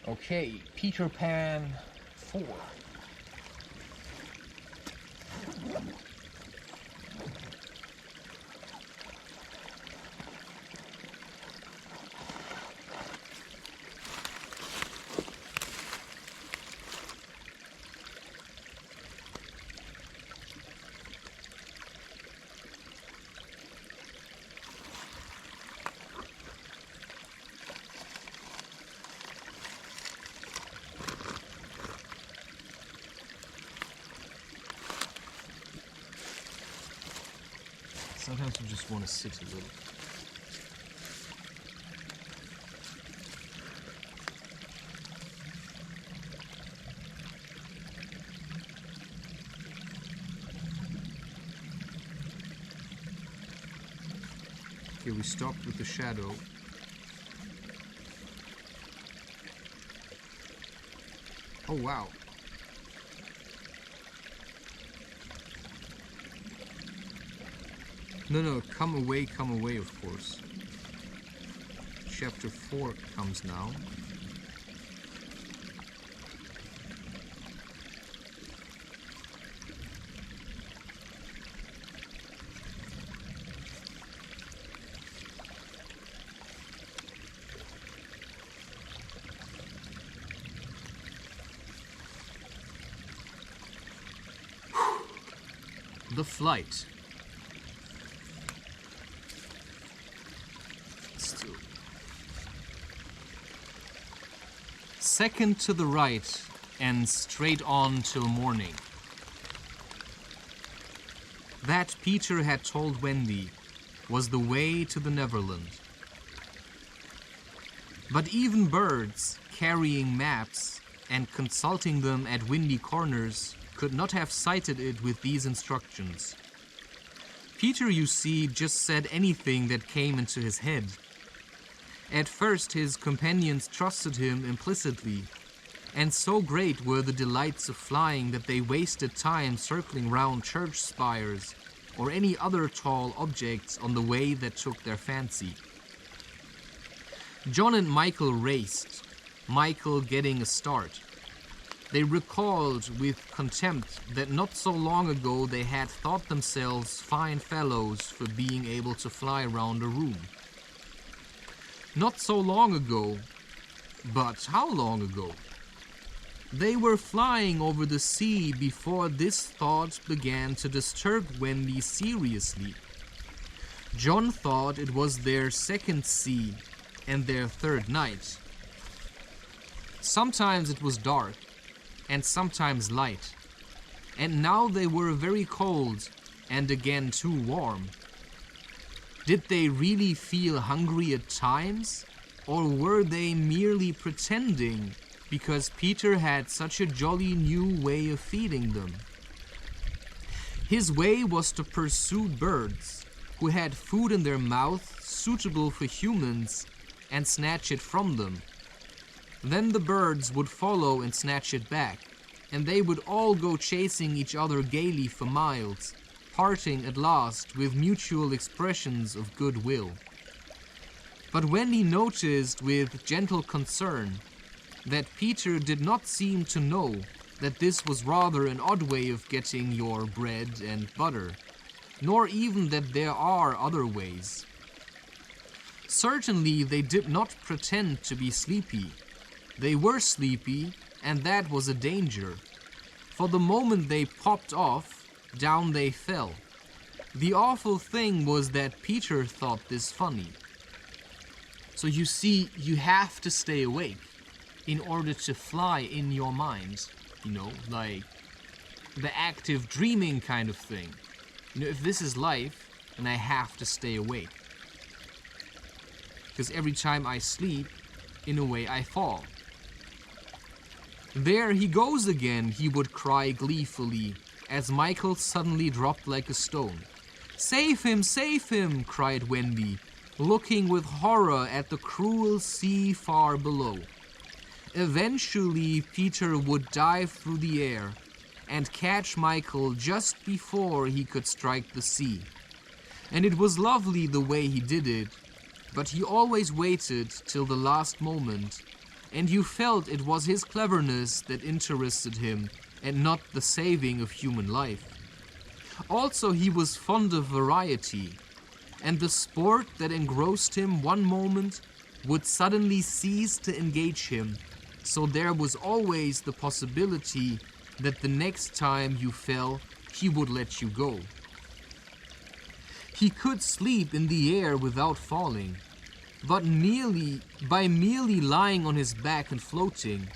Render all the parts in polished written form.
Okay, Peter Pan 4. Sometimes you just want to sit a little. Okay, we stopped with the shadow. Oh wow. No, come away, of course. Chapter 4 comes now. The flight. Second to the right and straight on till morning. That Peter had told Wendy was the way to the Neverland. But even birds carrying maps and consulting them at windy corners could not have sighted it with these instructions. Peter, you see, just said anything that came into his head. At first his companions trusted him implicitly, and so great were the delights of flying that they wasted time circling round church spires or any other tall objects on the way that took their fancy. John and Michael raced, Michael getting a start. They recalled with contempt that not so long ago they had thought themselves fine fellows for being able to fly around a room. Not so long ago, but how long ago? They were flying over the sea before this thought began to disturb Wendy seriously. John thought it was their second sea and their third night. Sometimes it was dark and sometimes light, and now they were very cold and again too warm. Did they really feel hungry at times, or were they merely pretending because Peter had such a jolly new way of feeding them? His way was to pursue birds who had food in their mouth suitable for humans and snatch it from them. Then the birds would follow and snatch it back, and they would all go chasing each other gaily for miles, parting at last with mutual expressions of goodwill. But Wendy noticed with gentle concern that Peter did not seem to know that this was rather an odd way of getting your bread and butter, nor even that there are other ways. Certainly they did not pretend to be sleepy. They were sleepy, and that was a danger. For the moment they popped off, down they fell. The awful thing was that Peter thought this funny. So you see, you have to stay awake in order to fly in your mind, like the active dreaming kind of thing. If this is life, then I have to stay awake. Because every time I sleep, in a way I fall. There he goes again, he would cry gleefully, as Michael suddenly dropped like a stone. Save him, cried Wendy, looking with horror at the cruel sea far below. Eventually, Peter would dive through the air and catch Michael just before he could strike the sea. And it was lovely the way he did it, but he always waited till the last moment and you felt it was his cleverness that interested him and not the saving of human life. Also, he was fond of variety, and the sport that engrossed him one moment would suddenly cease to engage him, so there was always the possibility that the next time you fell, he would let you go. He could sleep in the air without falling, but by merely lying on his back and floating.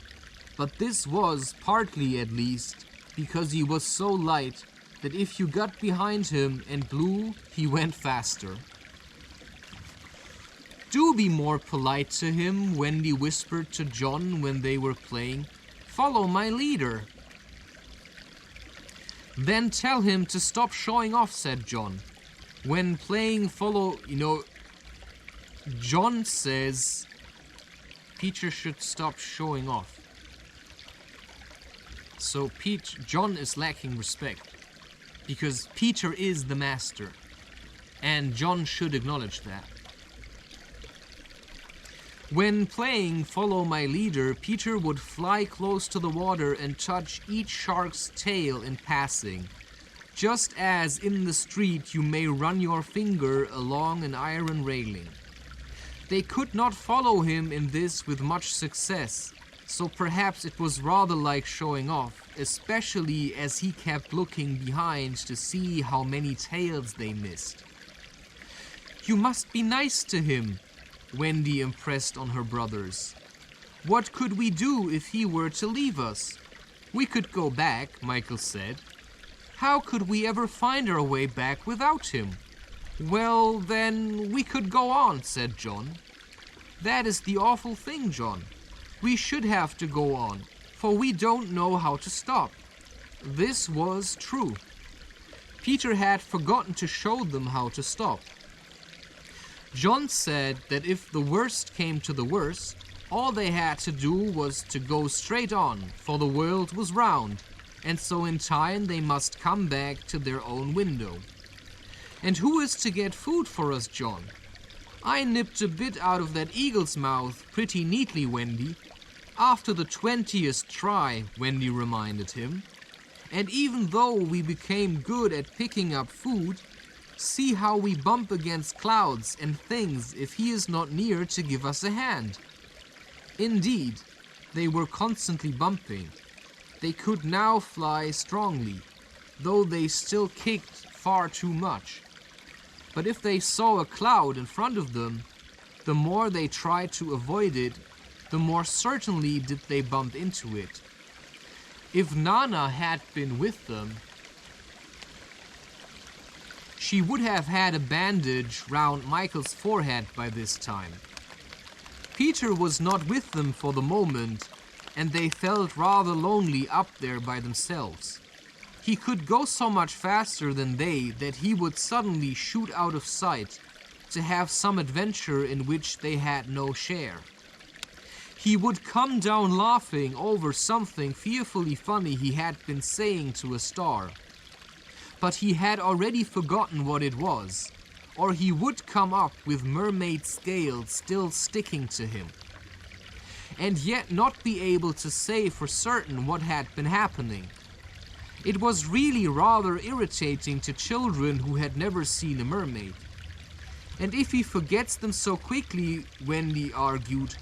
But this was, partly at least, because he was so light that if you got behind him and blew, he went faster. "Do be more polite to him," Wendy whispered to John when they were playing. "Follow my leader." "Then tell him to stop showing off," said John. When playing John says Peter should stop showing off. So John is lacking respect, because Peter is the master, and John should acknowledge that. When playing Follow My Leader, Peter would fly close to the water and touch each shark's tail in passing, just as in the street you may run your finger along an iron railing. They could not follow him in this with much success, so perhaps it was rather like showing off, especially as he kept looking behind to see how many tails they missed. "You must be nice to him," Wendy impressed on her brothers. "What could we do if he were to leave us?" "We could go back," Michael said. "How could we ever find our way back without him?" "Well, then, we could go on," said John. "That is the awful thing, John. We should have to go on, for we don't know how to stop." This was true. Peter had forgotten to show them how to stop. John said that if the worst came to the worst, all they had to do was to go straight on, for the world was round, and so in time they must come back to their own window. "And who is to get food for us, John?" "I nipped a bit out of that eagle's mouth pretty neatly, Wendy." "After the 20th try," Wendy reminded him. "And even though we became good at picking up food, see how we bump against clouds and things if he is not near to give us a hand." Indeed, they were constantly bumping. They could now fly strongly, though they still kicked far too much. But if they saw a cloud in front of them, the more they tried to avoid it, the more certainly did they bump into it. If Nana had been with them, she would have had a bandage round Michael's forehead by this time. Peter was not with them for the moment, and they felt rather lonely up there by themselves. He could go so much faster than they that he would suddenly shoot out of sight to have some adventure in which they had no share. He would come down laughing over something fearfully funny he had been saying to a star. But he had already forgotten what it was, or he would come up with mermaid scales still sticking to him, and yet not be able to say for certain what had been happening. It was really rather irritating to children who had never seen a mermaid. And if he forgets them so quickly, Wendy argued,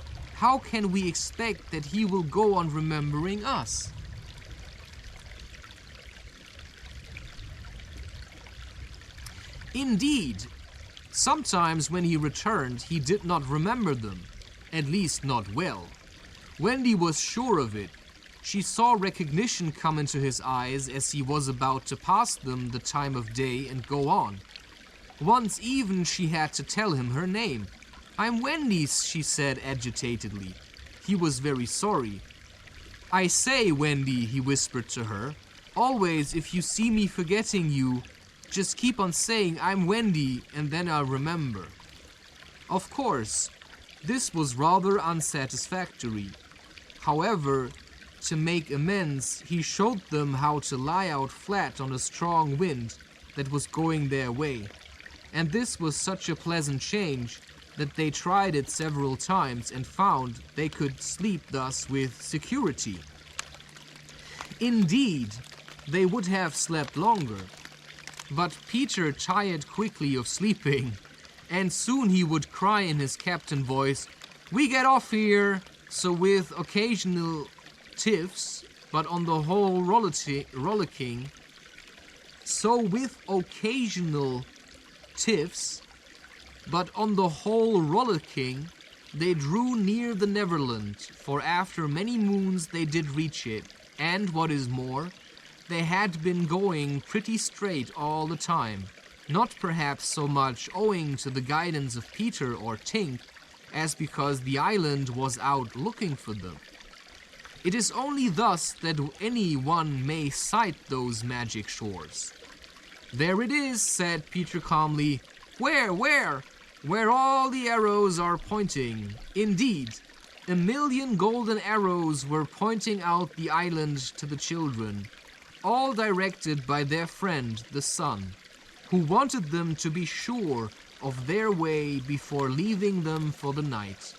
how can we expect that he will go on remembering us? Indeed, sometimes when he returned, he did not remember them, at least not well. Wendy was sure of it. She saw recognition come into his eyes as he was about to pass them the time of day and go on. Once even she had to tell him her name. "I'm Wendy's," she said agitatedly. He was very sorry. "I say, Wendy," he whispered to her, "always if you see me forgetting you, just keep on saying I'm Wendy and then I'll remember." Of course, this was rather unsatisfactory. However, to make amends, he showed them how to lie out flat on a strong wind that was going their way. And this was such a pleasant change that they tried it several times and found they could sleep thus with security. Indeed, they would have slept longer, but Peter tired quickly of sleeping, and soon he would cry in his captain voice, "We get off here!" So with occasional tiffs, but on the whole rollicking, they drew near the Neverland, for after many moons they did reach it, and what is more, they had been going pretty straight all the time, not perhaps so much owing to the guidance of Peter or Tink, as because the island was out looking for them. It is only thus that any one may sight those magic shores. "There it is," said Peter calmly. "Where? Where all the arrows are pointing." Indeed, 1,000,000 golden arrows were pointing out the island to the children, all directed by their friend the sun, who wanted them to be sure of their way before leaving them for the night.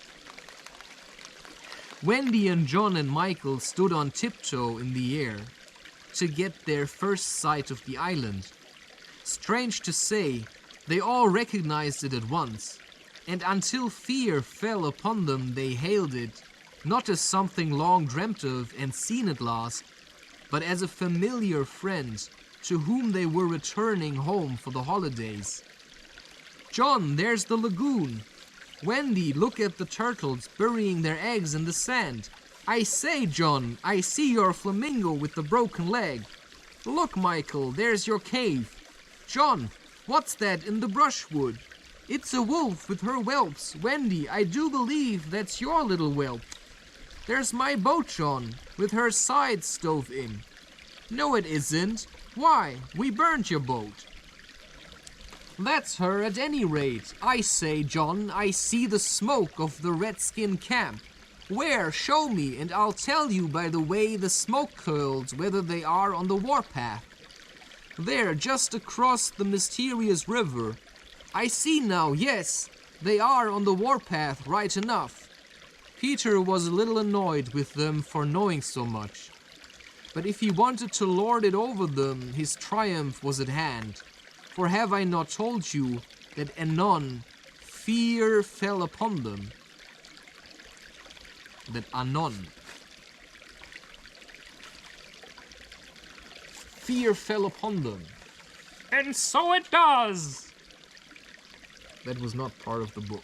Wendy and John and Michael stood on tiptoe in the air to get their first sight of the island. Strange to say, they all recognized it at once, and until fear fell upon them they hailed it, not as something long dreamt of and seen at last, but as a familiar friend to whom they were returning home for the holidays. "John, there's the lagoon. Wendy, look at the turtles burying their eggs in the sand. I say, John, I see your flamingo with the broken leg. Look, Michael, there's your cave. John, what's that in the brushwood? It's a wolf with her whelps. Wendy, I do believe that's your little whelp. There's my boat, John, with her sides stove in. No, it isn't. Why, we burned your boat. That's her at any rate. I say, John, I see the smoke of the redskin camp. Where? Show me, and I'll tell you by the way the smoke curls whether they are on the warpath. There, just across the mysterious river. I see now, yes, they are on the warpath right enough. Peter was a little annoyed with them for knowing so much. But if he wanted to lord it over them, his triumph was at hand. For have I not told you that anon fear fell upon them? That anon fear fell upon them. And so it does. That was not part of the book.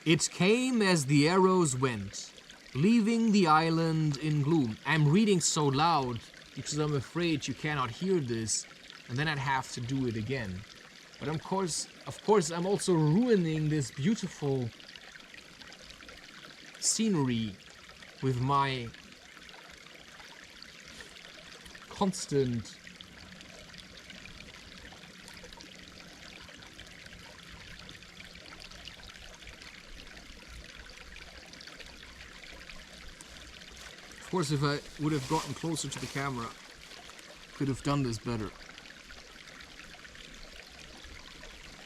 It came as the arrows went, leaving the island in gloom. I'm reading so loud because I'm afraid you cannot hear this, and then I'd have to do it again. But of course, I'm also ruining this beautiful scenery with my constant Of course, if I would have gotten closer to the camera, I could have done this better.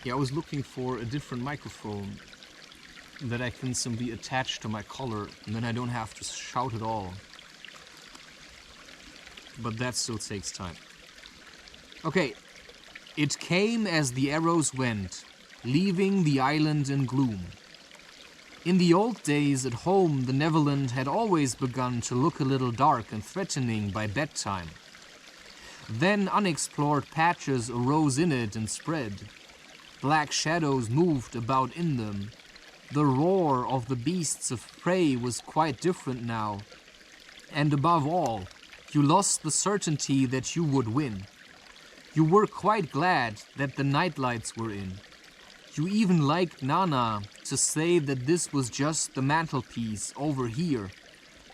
Yeah, I was looking for a different microphone that I can simply attach to my collar, and then I don't have to shout at all. But that still takes time. Okay. It came as the arrows went, leaving the island in gloom. In the old days at home, the Neverland had always begun to look a little dark and threatening by bedtime. Then unexplored patches arose in it and spread. Black shadows moved about in them. The roar of the beasts of prey was quite different now. And above all, you lost the certainty that you would win. You were quite glad that the nightlights were in. You even liked Nana to say that this was just the mantelpiece over here,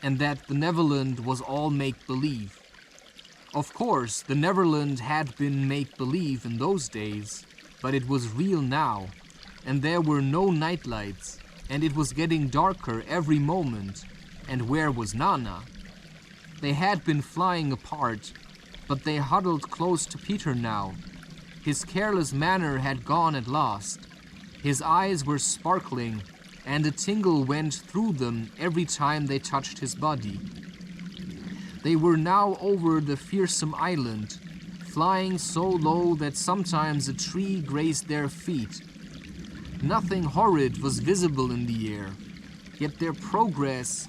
and that the Neverland was all make-believe. Of course, the Neverland had been make-believe in those days, but it was real now, and there were no nightlights, and it was getting darker every moment, and where was Nana? They had been flying apart, but they huddled close to Peter now. His careless manner had gone at last. His eyes were sparkling, and a tingle went through them every time they touched his body. They were now over the fearsome island, flying so low that sometimes a tree grazed their feet. Nothing horrid was visible in the air, yet their progress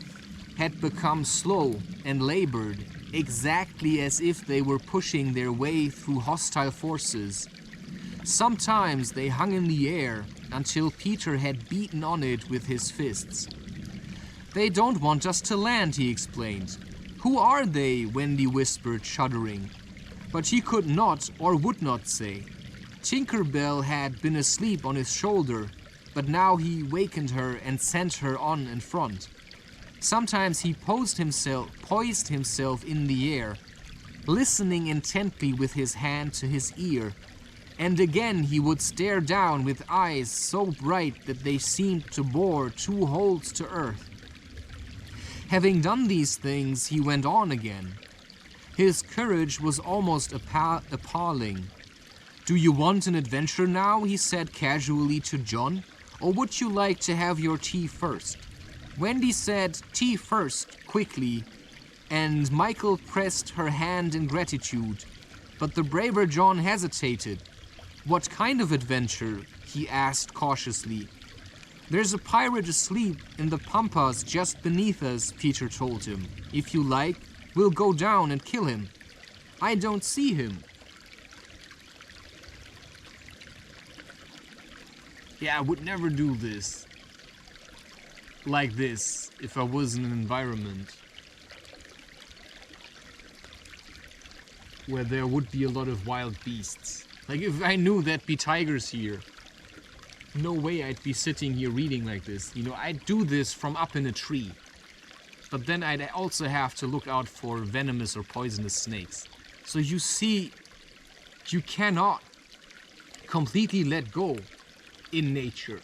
had become slow and labored, exactly as if they were pushing their way through hostile forces. Sometimes they hung in the air until Peter had beaten on it with his fists. "They don't want us to land," he explained. "Who are they?" Wendy whispered, shuddering. But he could not or would not say. Tinker Bell had been asleep on his shoulder, but now he wakened her and sent her on in front. Sometimes he poised himself in the air, listening intently with his hand to his ear, and again he would stare down with eyes so bright that they seemed to bore 2 holes to earth. Having done these things, he went on again. His courage was almost appalling. "Do you want an adventure now?" he said casually to John. "Or would you like to have your tea first?" Wendy said tea first, quickly, and Michael pressed her hand in gratitude. But the braver John hesitated. "What kind of adventure?" he asked cautiously. "There's a pirate asleep in the pampas just beneath us," Peter told him. "If you like, we'll go down and kill him." "I don't see him." Yeah, I would never do this like this if I was in an environment where there would be a lot of wild beasts. Like if I knew there'd be tigers here, no way I'd be sitting here reading like this. You know, I'd do this from up in a tree. But then I'd also have to look out for venomous or poisonous snakes. So you see, you cannot completely let go in nature.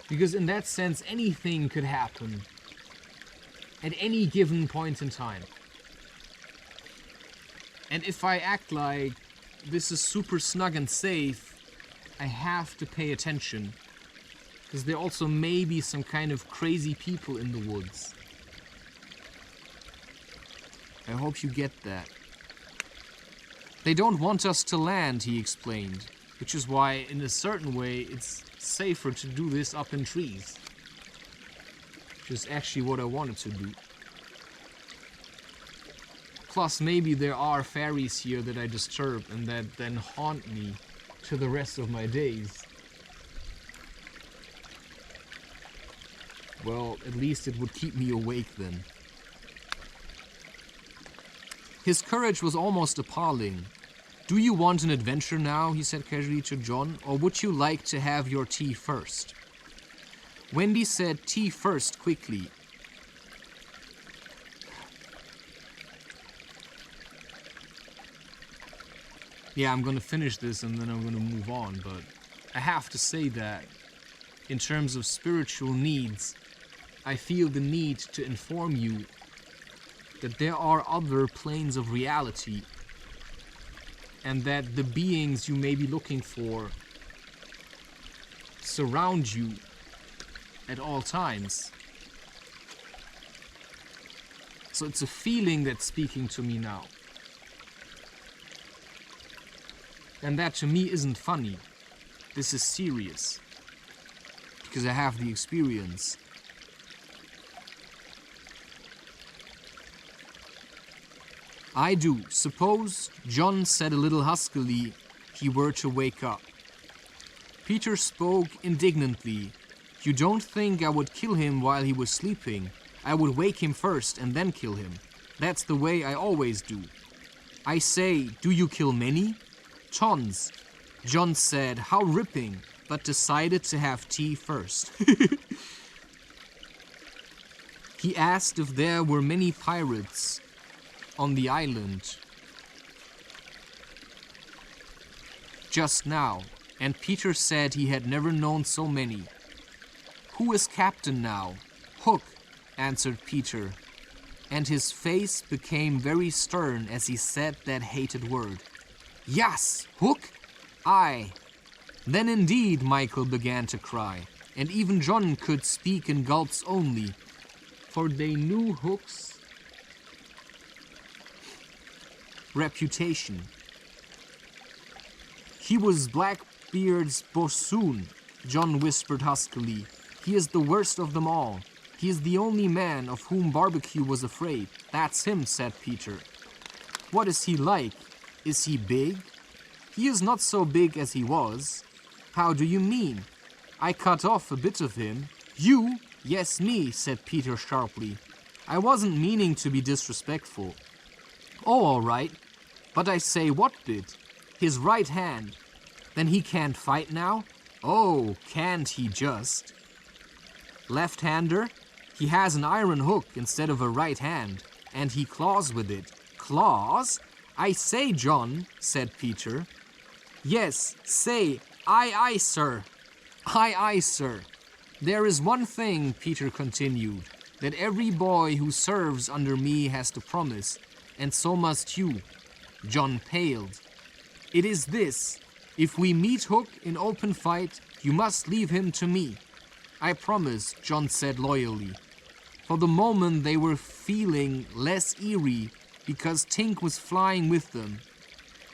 Because in that sense, anything could happen at any given point in time. And if I act like this is super snug and safe, I have to pay attention. Because there also may be some kind of crazy people in the woods. I hope you get that. "They don't want us to land," he explained, which is why, in a certain way, it's safer to do this up in trees. Which is actually what I wanted to do. Plus, maybe there are fairies here that I disturb and that then haunt me to the rest of my days. Well, at least it would keep me awake then. His courage was almost appalling. "Do you want an adventure now?" he said casually to John, "or would you like to have your tea first?" Wendy said tea first quickly. Yeah, I'm gonna finish this and then I'm gonna move on, but I have to say that in terms of spiritual needs, I feel the need to inform you that there are other planes of reality and that the beings you may be looking for surround you at all times. So it's a feeling that's speaking to me now. And that to me isn't funny. This is serious. Because I have the experience. "I do. Suppose," John said a little huskily, "he were to wake up." Peter spoke indignantly. "You don't think I would kill him while he was sleeping? I would wake him first and then kill him. That's the way I always do." "I say, do you kill many?" "Tons." John said, "How ripping," but decided to have tea first. He asked if there were many pirates on the island just now, and Peter said he had never known so many. "Who is captain now?" "Hook," answered Peter, and his face became very stern as he said that hated word. "Yes, Hook," Aye. Then indeed Michael began to cry, and even John could speak in gulps only, for they knew Hook's reputation. He was Blackbeard's bossoon, John whispered huskily. He is the worst of them all. He is the only man of whom Barbecue was afraid. That's him, said Peter. What is he like? Is he big? He is not so big as he was. How do you mean? I cut off a bit of him. You? Yes, me, said Peter sharply. I wasn't meaning to be disrespectful. Oh, all right. But I say, what bit? His right hand. Then he can't fight now? Oh, can't he just? Left-hander? He has an iron hook instead of a right hand, and he claws with it. Claws? I say, John, said Peter. Yes, say, aye, aye, sir. Aye, aye, sir. There is one thing, Peter continued, that every boy who serves under me has to promise, and so must you. John paled. It is this. If we meet Hook in open fight, you must leave him to me. I promise, John said loyally. For the moment they were feeling less eerie because Tink was flying with them,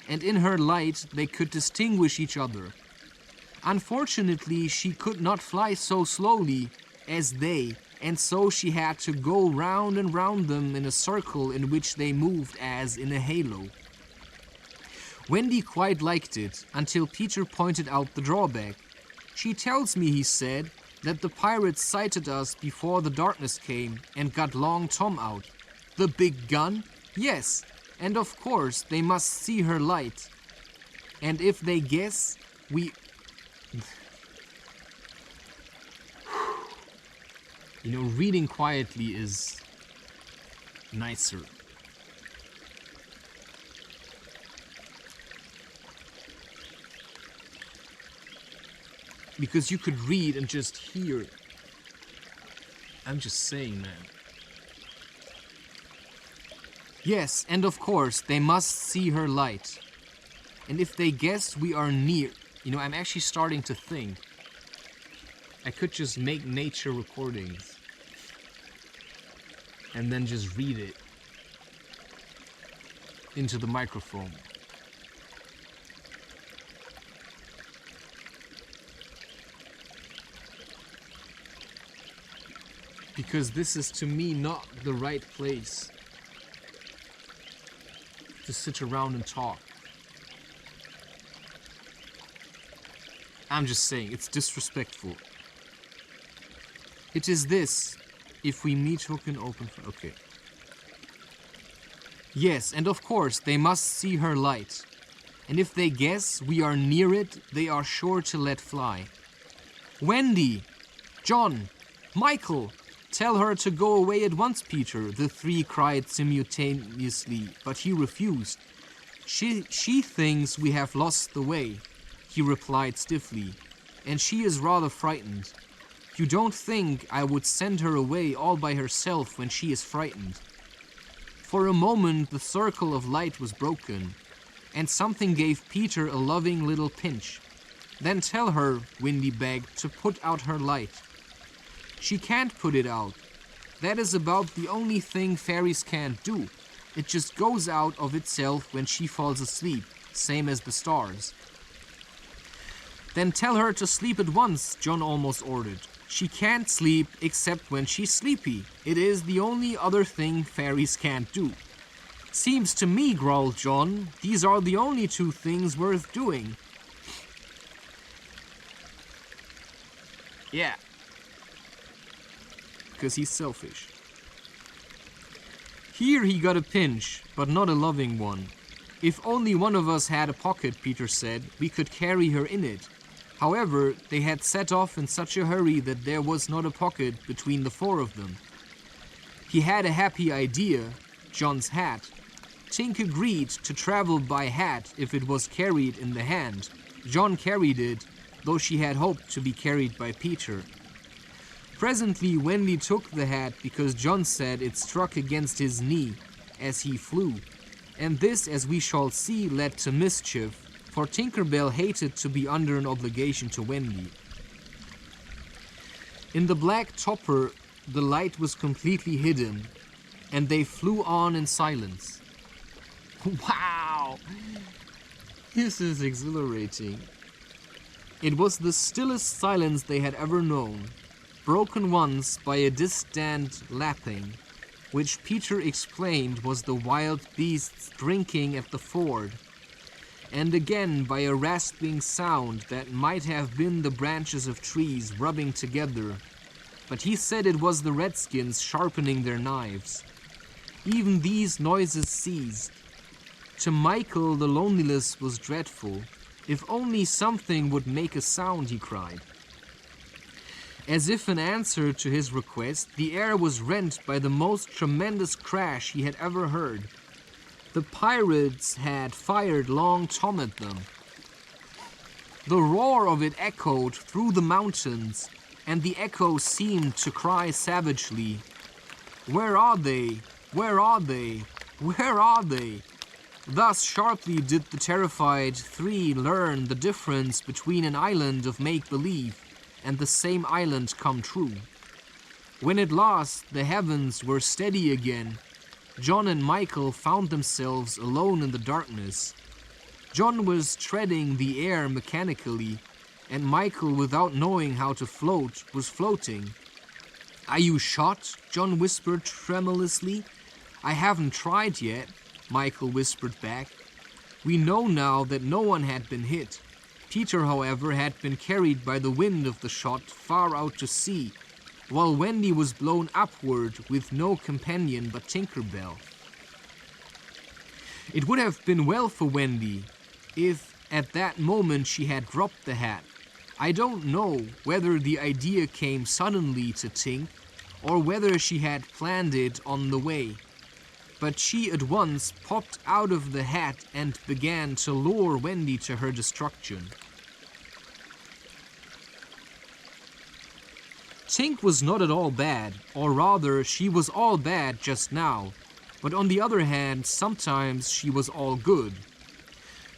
and in her light they could distinguish each other. Unfortunately, she could not fly so slowly as they, and so she had to go round and round them in a circle in which they moved as in a halo. Wendy quite liked it until Peter pointed out the drawback. She tells me, he said, that the pirates sighted us before the darkness came and got Long Tom out. The big gun? Yes, and of course they must see her light. And if they guess, we... You know, reading quietly is nicer. Because you could read and just hear. I'm just saying, man. Yes, and of course, they must see her light. And if they guess we are near... You know, I'm actually starting to think. I could just make nature recordings. And then just read it into the microphone. Because this is, to me, not the right place to sit around and talk. I'm just saying, it's disrespectful. It is this, if we meet Hook in open... Okay. Yes, and of course, they must see her light. And if they guess we are near it, they are sure to let fly. Wendy! John! Michael! Tell her to go away at once, Peter, the three cried simultaneously, but he refused. She thinks we have lost the way, he replied stiffly, and she is rather frightened. You don't think I would send her away all by herself when she is frightened. For a moment the circle of light was broken, and something gave Peter a loving little pinch. Then tell her, Wendy begged, to put out her light. She can't put it out. That is about the only thing fairies can't do. It just goes out of itself when she falls asleep, same as the stars. Then tell her to sleep at once, John almost ordered. She can't sleep except when she's sleepy. It is the only other thing fairies can't do. Seems to me, growled John, these are the only two things worth doing. Yeah. Because he's selfish. Here he got a pinch, but not a loving one. If only one of us had a pocket, Peter said, we could carry her in it. However, they had set off in such a hurry that there was not a pocket between the four of them. He had a happy idea, John's hat. Tink agreed to travel by hat if it was carried in the hand. John carried it, though she had hoped to be carried by Peter. Presently Wendy took the hat because John said it struck against his knee as he flew, and this, as we shall see, led to mischief, for Tinkerbell hated to be under an obligation to Wendy. In the black topper, the light was completely hidden, and they flew on in silence. Wow! This is exhilarating. It was the stillest silence they had ever known, broken once by a distant lapping, which Peter explained was the wild beasts drinking at the ford, and again by a rasping sound that might have been the branches of trees rubbing together, but he said it was the redskins sharpening their knives. Even these noises ceased. To Michael, the loneliness was dreadful. If only something would make a sound, he cried. As if in answer to his request, the air was rent by the most tremendous crash he had ever heard. The pirates had fired Long Tom at them. The roar of it echoed through the mountains, and the echo seemed to cry savagely, "Where are they? Where are they? Where are they?" Thus sharply did the terrified three learn the difference between an island of make-believe and the same island come true. When at last the heavens were steady again, John and Michael found themselves alone in the darkness. John was treading the air mechanically, and Michael, without knowing how to float, was floating. "Are you shot?" John whispered tremulously. "I haven't tried yet," Michael whispered back. We know now that no one had been hit. Peter, however, had been carried by the wind of the shot far out to sea, while Wendy was blown upward with no companion but Tinkerbell. It would have been well for Wendy if at that moment she had dropped the hat. I don't know whether the idea came suddenly to Tink or whether she had planned it on the way, but she at once popped out of the hat and began to lure Wendy to her destruction. Tink was not at all bad, or rather, she was all bad just now, but on the other hand, sometimes she was all good.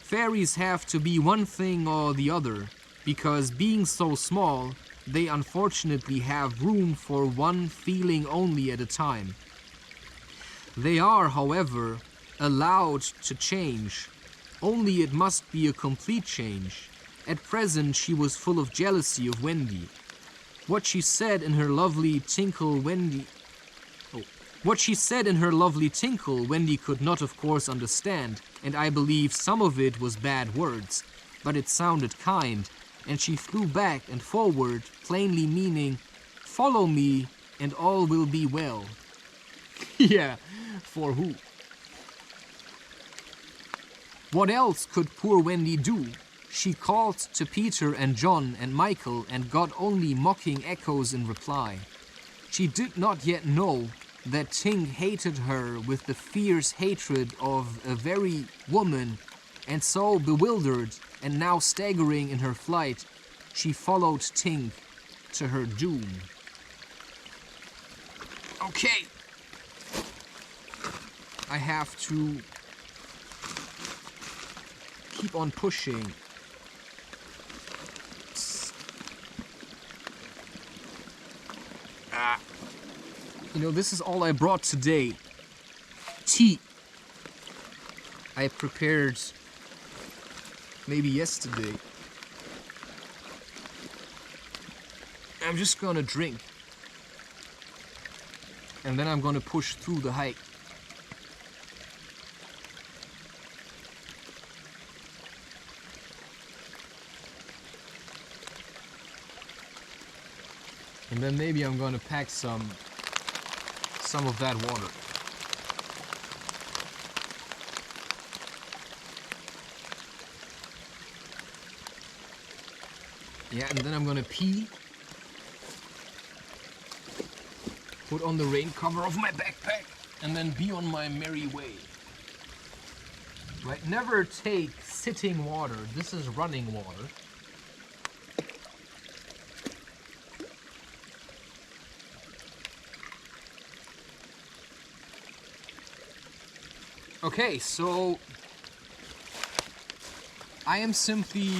Fairies have to be one thing or the other, because being so small, they unfortunately have room for one feeling only at a time. They are, however, allowed to change, only it must be a complete change. At present she was full of jealousy of Wendy. What she said in her lovely tinkle Wendy could not of course understand, and I believe some of it was bad words, but it sounded kind, and she flew back and forward, plainly meaning, "Follow me and all will be well." Yeah, for who? What else could poor Wendy do? She called to Peter and John and Michael and got only mocking echoes in reply. She did not yet know that Tink hated her with the fierce hatred of a very woman, and so bewildered and now staggering in her flight, she followed Tink to her doom. Okay. I have to keep on pushing. You know, this is all I brought today. Tea. I prepared maybe yesterday. I'm just gonna drink. And then I'm gonna push through the hike. And then maybe I'm gonna pack some of that water. Yeah, and then I'm gonna pee. Put on the rain cover of my backpack and then be on my merry way. Right, never take sitting water. This is running water. Okay, so I am simply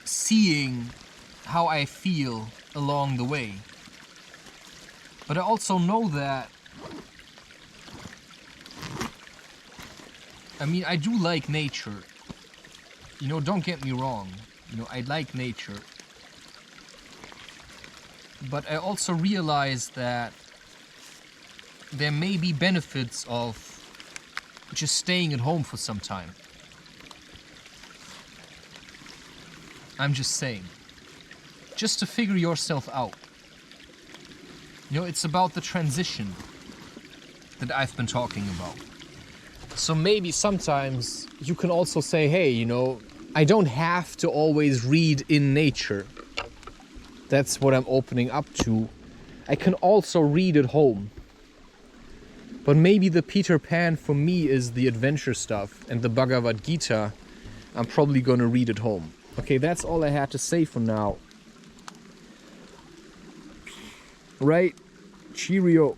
seeing how I feel along the way. But I also know that, I mean, I do like nature. You know, don't get me wrong. You know, I like nature. But I also realize that there may be benefits of just staying at home for some time. I'm just saying. Just to figure yourself out. You know, it's about the transition that I've been talking about. So maybe sometimes you can also say, hey, you know, I don't have to always read in nature. That's what I'm opening up to. I can also read at home. But maybe the Peter Pan for me is the adventure stuff, and the Bhagavad Gita I'm probably gonna read at home. Okay, that's all I had to say for now. Right? Cheerio.